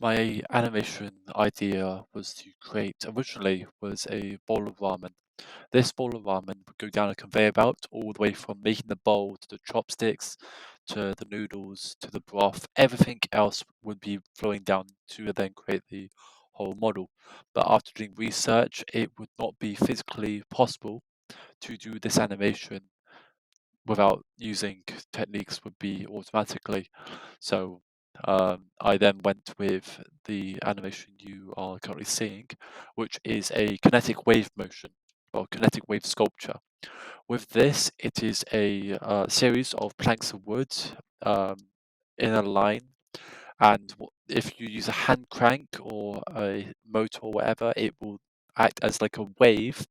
My animation idea originally was a bowl of ramen. This bowl of ramen would go down a conveyor belt all the way from making the bowl to the chopsticks to the noodles to the broth. Everything else would be flowing down to then create the whole model. But after doing research, it would not be physically possible to do this animation without using techniques would be automatically. So I then went with the animation you are currently seeing, which is a kinetic wave motion or kinetic wave sculpture. With this, it is a series of planks of wood um, in a line, and if you use a hand crank or a motor or whatever, it will act as like a wave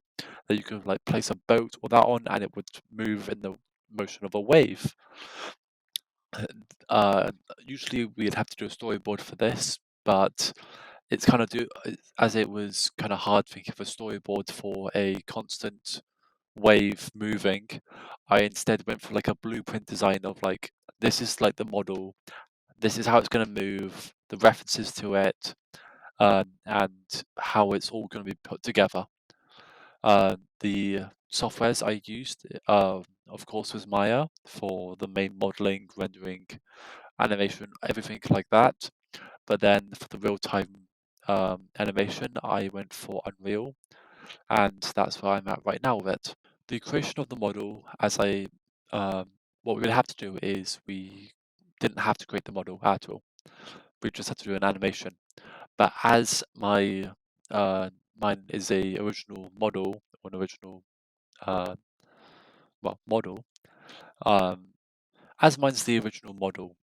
that you can like place a boat or that on, and it would move in the motion of a wave. Uh, Usually we'd have to do a storyboard for this, but it's kind of as it was kind of hard thinking of a storyboard for a constant wave moving. I instead went for like a blueprint design of like this is like the model, this is how it's going to move, the references to it, and how it's all going to be put together. The softwares I used, of course, was Maya for the main modeling, rendering, animation, everything like that. But then for the real-time animation, I went for Unreal, and that's where I'm at right now with it. The creation of the model, what we would have to do is we didn't have to create the model at all. We just had to do an animation. But as uh, mine is a original model, or an original uh, model, um, as mine's the original model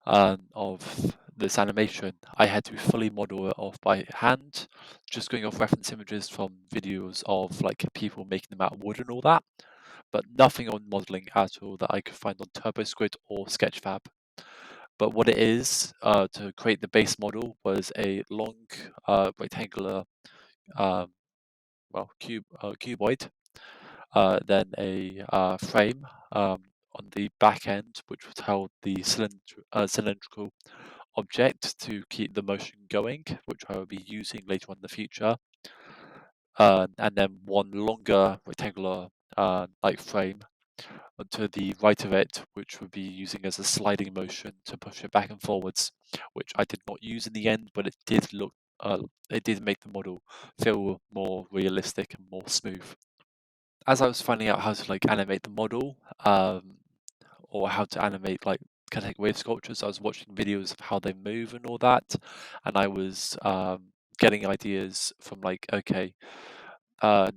of this animation, I had to fully model it off by hand, just going off reference images from videos of like people making them out of wood and all that, but nothing on modeling at all that I could find on TurboSquid or Sketchfab. But what it is to create the base model was a long rectangular cuboid, then a frame on the back end, which would hold the cylindrical object to keep the motion going, which I will be using later on in the future. And then one longer rectangular like frame to the right of it, which would be using as a sliding motion to push it back and forwards, which I did not use in the end, but it did make the model feel more realistic and more smooth. As I was finding out how to like animate the model, or how to animate like kinetic wave sculptures, I was watching videos of how they move and all that, and I was getting ideas from like, okay, uh,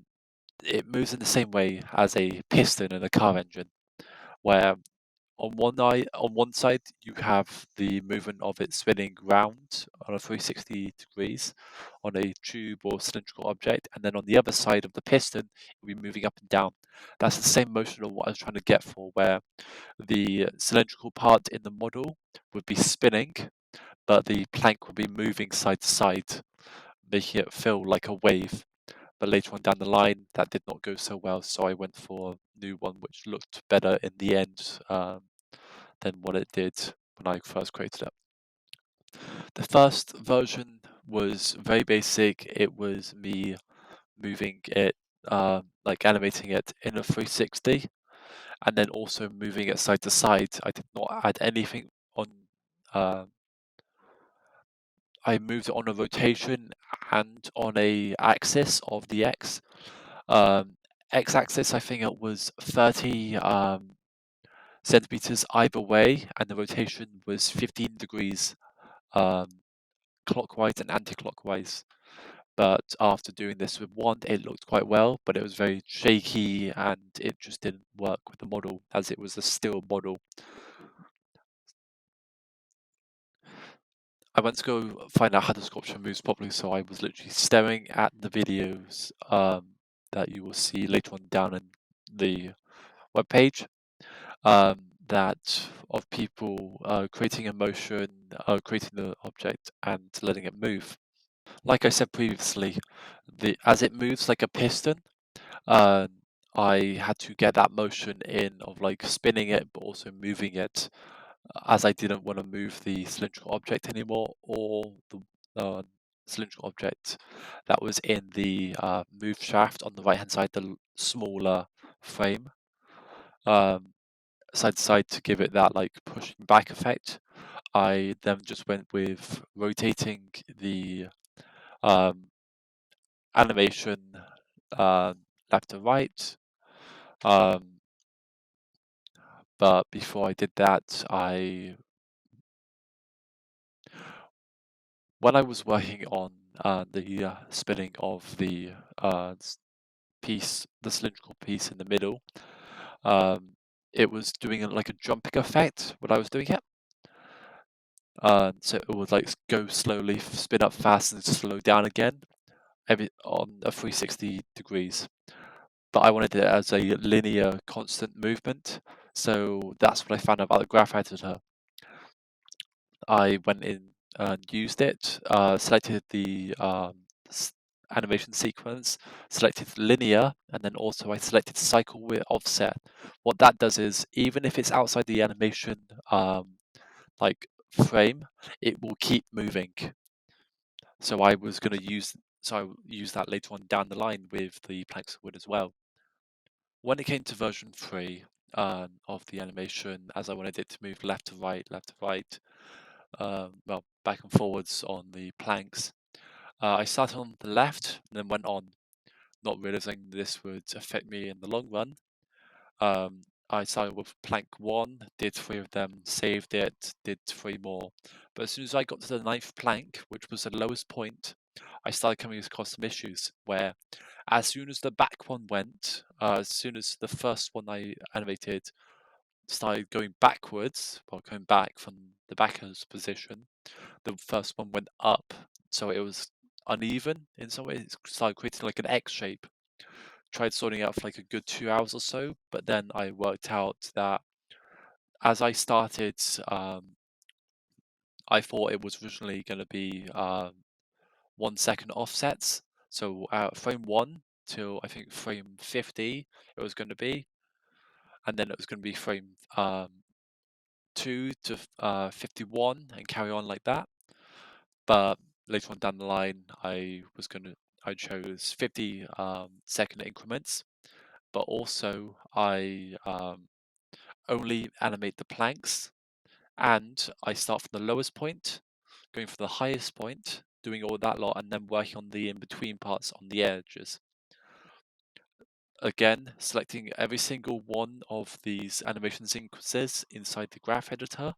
it moves in the same way as a piston in a car engine, where on one side you have the movement of it spinning round on a 360 degrees on a tube or cylindrical object, and then on the other side of the piston it'll be moving up and down. That's the same motion of what I was trying to get for, where the cylindrical part in the model would be spinning, but the plank would be moving side to side, making it feel like a wave. But later on down the line, that did not go so well, so I went for a new one which looked better in the end than what it did when I first created it. The first version was very basic. It was me moving it, like animating it in a 360, and then also moving it side to side. I did not add anything on. Uh, I moved it on a rotation and on a axis of the X. Um, X-axis, I think it was 30 centimeters either way, and the rotation was 15 degrees um, clockwise and anti-clockwise. But after doing this with one, it looked quite well, but it was very shaky and it just didn't work with the model as it was a still model. I went to go find out how the sculpture moves properly, so I was literally staring at the videos that you will see later on down in the webpage, that of people creating a motion, creating the object and letting it move. Like I said previously, as it moves like a piston, uh, I had to get that motion in of like spinning it, but also moving it as I didn't want to move the cylindrical object anymore, or the cylindrical object that was in the move shaft on the right hand side, the smaller frame. So I decided to give it that like pushing back effect. I then just went with rotating the um, animation left to right. Um, but before I did that, when I was working on the spinning of the piece, the cylindrical piece in the middle, um, it was doing like a jumping effect when I was doing it. So it would like go slowly, spin up fast, and slow down again, every on a 360 degrees. But I wanted it as a linear, constant movement. So that's what I found out about the graph editor. I went in and used it, selected the animation sequence, selected linear, and then also I selected cycle with offset. What that does is, even if it's outside the animation like frame, it will keep moving. So I was going to use that later on down the line with the planks of wood as well. When it came to version 3 of the animation, as I wanted it to move left to right, well, back and forwards on the planks, I started on the left and then went on, not realizing this would affect me in the long run. I started with plank 1, did 3 of them, saved it, did 3 more. But as soon as I got to the 9th plank, which was the lowest point, I started coming across some issues where as soon as the back one went, as soon as the first one I animated started going backwards, well, going back from the backer's position, the first one went up, so it was uneven in some ways. It started creating like an X shape. Tried sorting it out for like a good 2 hours or so, but then I worked out that as I started, I thought it was originally going to be 1 second offsets. So frame 1 till I think frame 50 it was going to be, and then it was going to be frame 2 to 51 and carry on like that. But later on down the line, I chose 50 second increments, but also I only animate the planks, and I start from the lowest point, going for the highest point, doing all that lot, and then working on the in-between parts on the edges. Again, selecting every single one of these animation sequences inside the graph editor,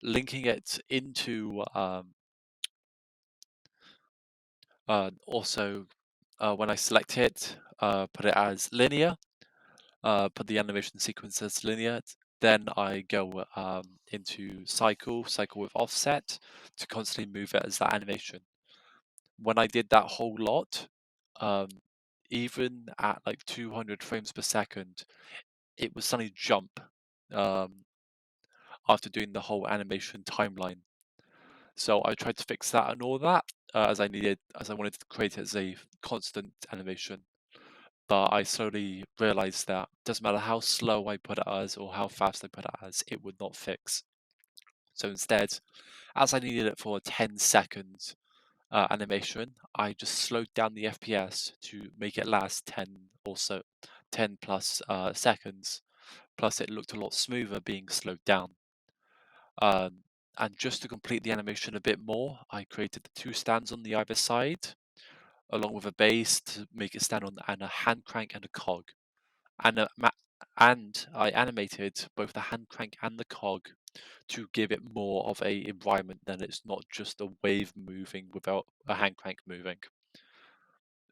linking it into also when I select it, put it as linear, put the animation sequence as linear. Then I go into cycle with offset to constantly move it as that animation. When I did that whole lot, um, even at like 200 frames per second, it would suddenly jump um, after doing the whole animation timeline. So I tried to fix that and all that as I wanted to create it as a constant animation. But I slowly realized that it doesn't matter how slow I put it as or how fast I put it as, it would not fix. So instead, as I needed it for a 10-second animation, I just slowed down the FPS to make it last 10 plus seconds. Plus, it looked a lot smoother being slowed down. And just to complete the animation a bit more, I created the 2 stands on the either side, along with a base to make it stand on, and a hand crank and a cog. And I animated both the hand crank and the cog to give it more of a environment than it's not just a wave moving without a hand crank moving.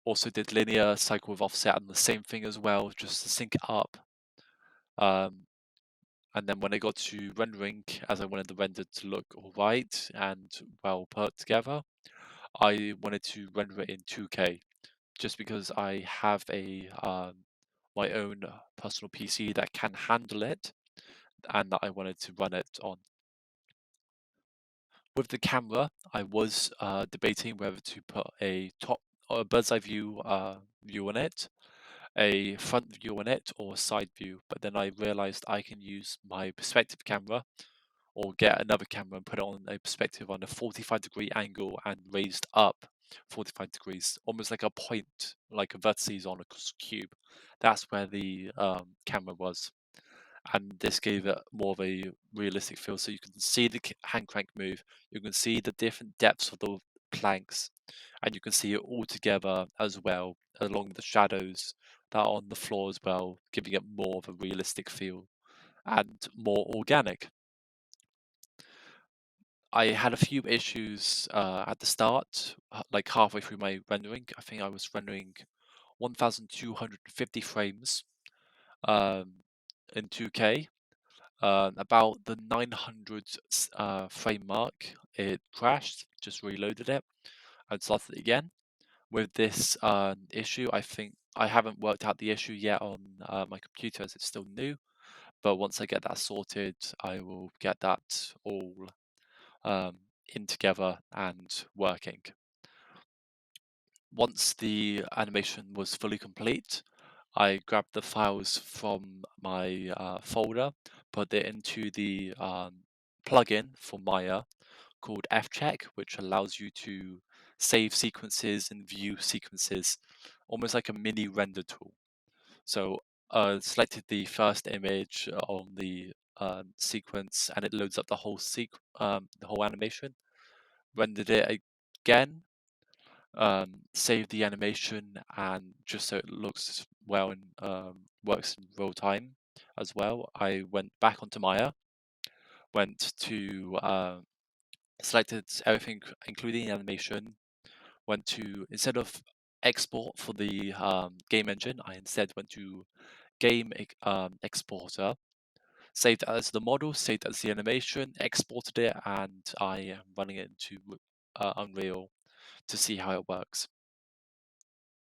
Also did linear cycle with offset and the same thing as well, just to sync it up. And then when I got to rendering, as I wanted the render to look alright and well put together, I wanted to render it in 2K, just because I have my own personal PC that can handle it, and that I wanted to run it on. With the camera, I was debating whether to put a bird's eye view on it, a front view on it, or a side view. But then I realized I can use my perspective camera, or get another camera and put it on a perspective on a 45-degree angle and raised up 45 degrees, almost like a point, like a vertices on a cube. That's where the camera was. And this gave it more of a realistic feel. So you can see the hand crank move, you can see the different depths of the planks, and you can see it all together as well, along with the shadows that are on the floor as well, giving it more of a realistic feel and more organic. I had a few issues at the start, like halfway through my rendering. I think I was rendering 1250 frames um, in 2K. About the 900 frame mark, it crashed, just reloaded it and started it again. With this issue, I think I haven't worked out the issue yet on my computer as it's still new, but once I get that sorted, I will get that all um, in together and working. Once the animation was fully complete, I grabbed the files from my folder, put it into the plugin for Maya called fcheck, which allows you to save sequences and view sequences, almost like a mini render tool. So selected the first image on the sequence, and it loads up the whole the whole animation. Rendered it again, saved the animation, and just so it looks well and works in real time as well, I went back onto Maya, went to selected everything, including animation, went to, instead of export for the game engine, I instead went to game exporter, saved it as the model, saved it as the animation, exported it, and I am running it into Unreal to see how it works.